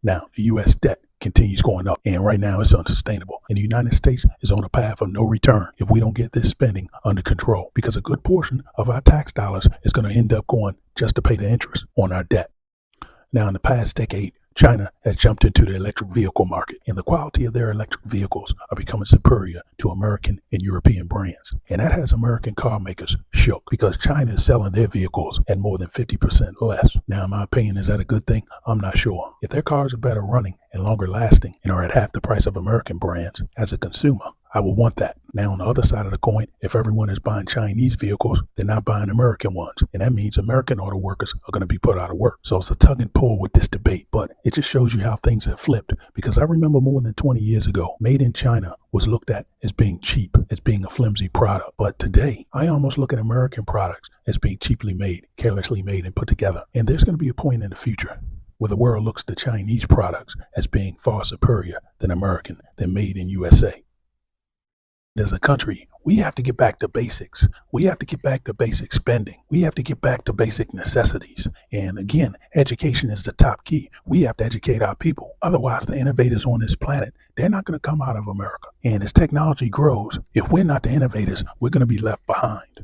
Now, the U.S. debt continues going up, and right now it's unsustainable. And the United States is on a path of no return if we don't get this spending under control, because a good portion of our tax dollars is going to end up going just to pay the interest on our debt. Now, in the past decade, China has jumped into the electric vehicle market, and the quality of their electric vehicles are becoming superior to American and European brands. And that has American car makers shook, because China is selling their vehicles at more than 50% less. Now, in my opinion, is that a good thing? I'm not sure. If their cars are better running and longer lasting and are at half the price of American brands, as a consumer, I would want that. Now, on the other side of the coin, if everyone is buying Chinese vehicles, they're not buying American ones. And that means American auto workers are going to be put out of work. So it's a tug and pull with this debate, but it just shows you how things have flipped. Because I remember more than 20 years ago, made in China was looked at as being cheap, as being a flimsy product. But today, I almost look at American products as being cheaply made, carelessly made, and put together. And there's going to be a point in the future where the world looks to Chinese products as being far superior than American, than made in USA. As a country, we have to get back to basics. We have to get back to basic spending. We have to get back to basic necessities. And again, education is the top key. We have to educate our people. Otherwise, the innovators on this planet, they're not going to come out of America. And as technology grows, if we're not the innovators, we're going to be left behind.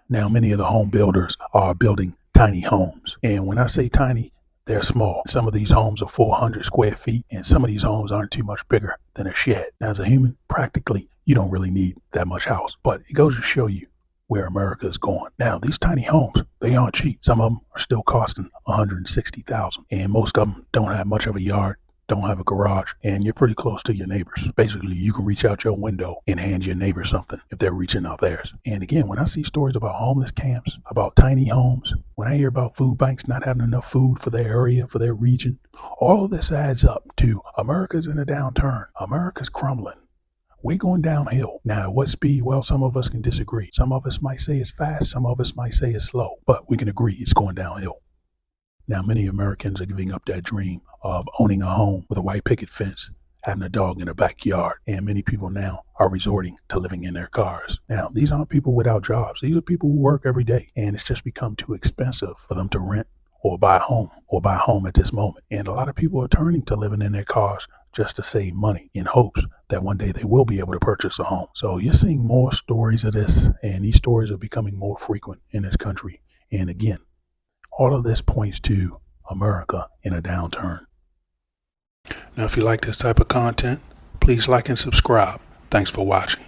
Now, many of the home builders are building tiny homes. And when I say tiny, they're small. Some of these homes are 400 square feet, and some of these homes aren't too much bigger than a shed. Now, as a human, practically, you don't really need that much house, but it goes to show you where America is going. Now, these tiny homes, they aren't cheap. Some of them are still costing $160,000, and most of them don't have much of a yard, don't have a garage, and you're pretty close to your neighbors. Basically, you can reach out your window and hand your neighbor something if they're reaching out theirs. And again, when I see stories about homeless camps, about tiny homes, when I hear about food banks not having enough food for their area, for their region, all of this adds up to America's in a downturn. America's crumbling. We're going downhill. Now, at what speed? Well, some of us can disagree. Some of us might say it's fast. Some of us might say it's slow. But we can agree it's going downhill. Now, many Americans are giving up that dream of owning a home with a white picket fence, having a dog in their backyard. And many people now are resorting to living in their cars. Now, these aren't people without jobs. These are people who work every day. And it's just become too expensive for them to rent or buy a home at this moment. And a lot of people are turning to living in their cars just to save money in hopes that one day they will be able to purchase a home. So you're seeing more stories of this, and these stories are becoming more frequent in this country. And again, all of this points to America in a downturn. Now, if you like this type of content, please like and subscribe. Thanks for watching.